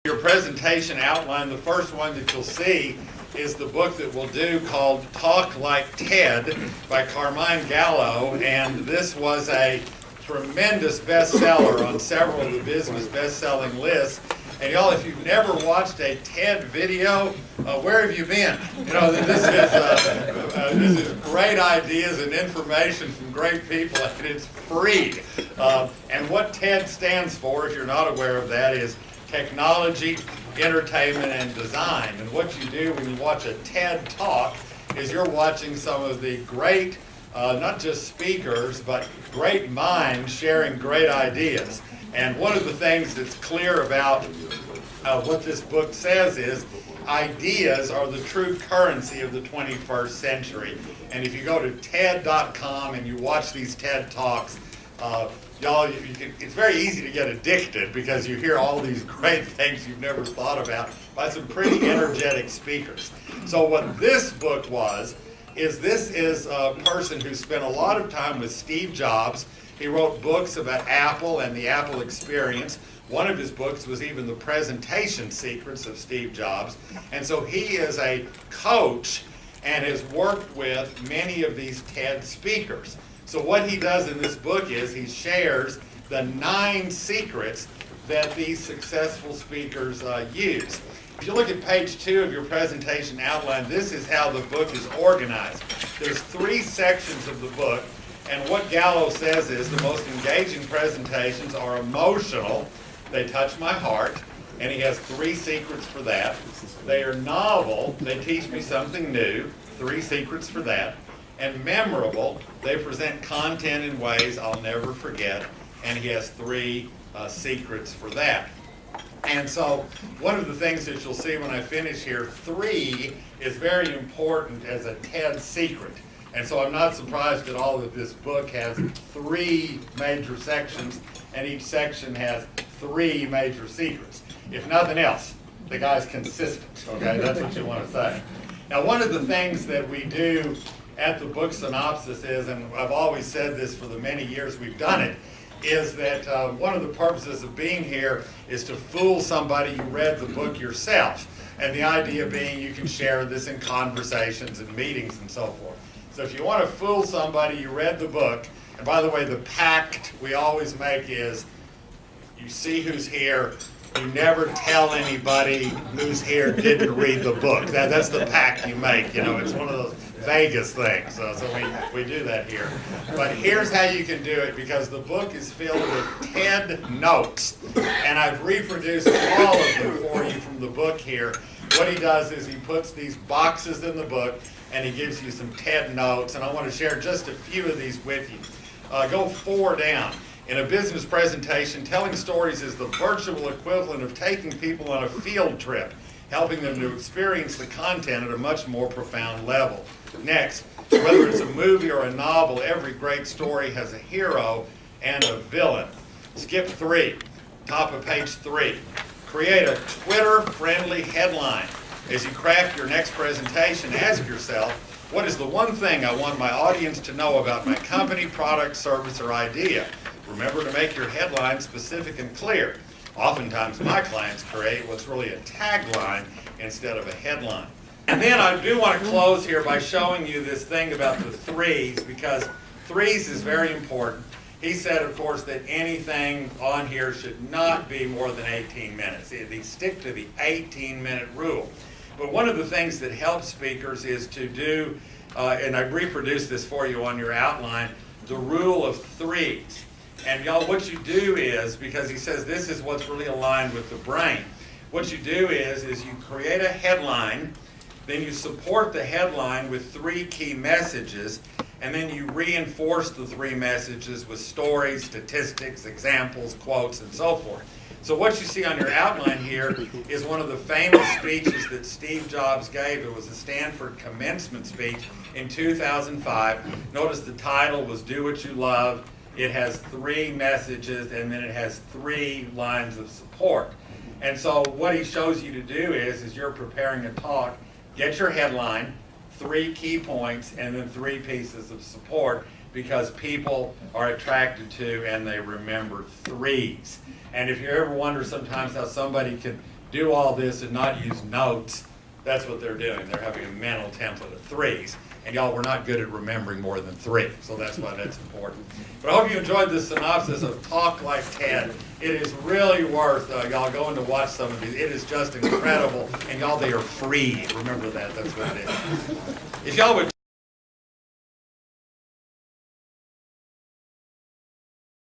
Your presentation outline, the first one that you'll see is the book that we'll do called Talk Like Ted by Carmine Gallo, and this was a tremendous bestseller on several of the business best-selling lists. And y'all, if you've never watched a TED video, where have you been? You know, this is great ideas and information from great people, and it's free. And what TED stands for, if you're not aware of that, is technology, entertainment, and design. And what you do when you watch a TED Talk is you're watching some of the great, not just speakers, but great minds sharing great ideas. And one of the things that's clear about what this book says is ideas are the true currency of the 21st century. And if you go to TED.com and you watch these TED Talks, y'all, it's very easy to get addicted because you hear all these great things you've never thought about by some pretty energetic speakers. So what this book is this is a person who spent a lot of time with Steve Jobs. He wrote books about Apple and the Apple experience. One of his books was even the presentation secrets of Steve Jobs. And so he is a coach and has worked with many of these TED speakers. So what he does in this book is he shares the 9 secrets that these successful speakers use. If you look at page 2 of your presentation outline, this is how the book is organized. There's 3 sections of the book, and what Gallo says is the most engaging presentations are emotional. They touch my heart, and he has 3 secrets for that. They are novel. They teach me something new. 3 secrets for that. And memorable, they present content in ways I'll never forget, and he has 3 secrets for that. And so one of the things that you'll see when I finish here, 3 is very important as a TED secret. And so I'm not surprised at all that this book has 3 major sections, and each section has 3 major secrets. If nothing else, the guy's consistent, okay? That's what you want to say. Now, one of the things that we do at the book synopsis is, and I've always said this for the many years we've done it, is that one of the purposes of being here is to fool somebody you read the book yourself. And the idea being you can share this in conversations and meetings and so forth. So if you want to fool somebody, you read the book. And by the way, the pact we always make is you see who's here. You never tell anybody who's here didn't read the book. That's the pact you make. You know, it's one of those Vegas things. So we do that here. But here's how you can do it, because the book is filled with TED notes. And I've reproduced all of them for you from the book here. What he does is he puts these boxes in the book, and he gives you some TED notes. And I want to share just a few of these with you. Go 4 down. In a business presentation, telling stories is the virtual equivalent of taking people on a field trip, helping them to experience the content at a much more profound level. Next, whether it's a movie or a novel, every great story has a hero and a villain. Skip 3, top of page 3. Create a Twitter-friendly headline. As you craft your next presentation, ask yourself, what is the one thing I want my audience to know about my company, product, service, or idea? Remember to make your headline specific and clear. Oftentimes my clients create what's really a tagline instead of a headline. And then I do want to close here by showing you this thing about the 3s, because 3s is very important. He said, of course, that anything on here should not be more than 18 minutes. They stick to the 18-minute rule. But one of the things that helps speakers is to do, and I reproduced this for you on your outline, the rule of 3s. And y'all, what you do is, because he says this is what's really aligned with the brain, what you do is you create a headline, then you support the headline with 3 key messages, and then you reinforce the 3 messages with stories, statistics, examples, quotes, and so forth. So what you see on your outline here is one of the famous speeches that Steve Jobs gave. It was a Stanford commencement speech in 2005. Notice the title was Do What You Love. It has 3 messages, and then it has 3 lines of support. And so what he shows you to do is you're preparing a talk, get your headline, 3 key points, and then 3 pieces of support, because people are attracted to and they remember 3s. And if you ever wonder sometimes how somebody can do all this and not use notes, that's what they're doing. They're having a mental template of threes. And y'all, we're not good at remembering more than three, so that's why that's important. But I hope you enjoyed this synopsis of Talk Like Ted. It is really worth y'all going to watch some of these. It is just incredible. And y'all, they are free. Remember that. That's what it is. If y'all would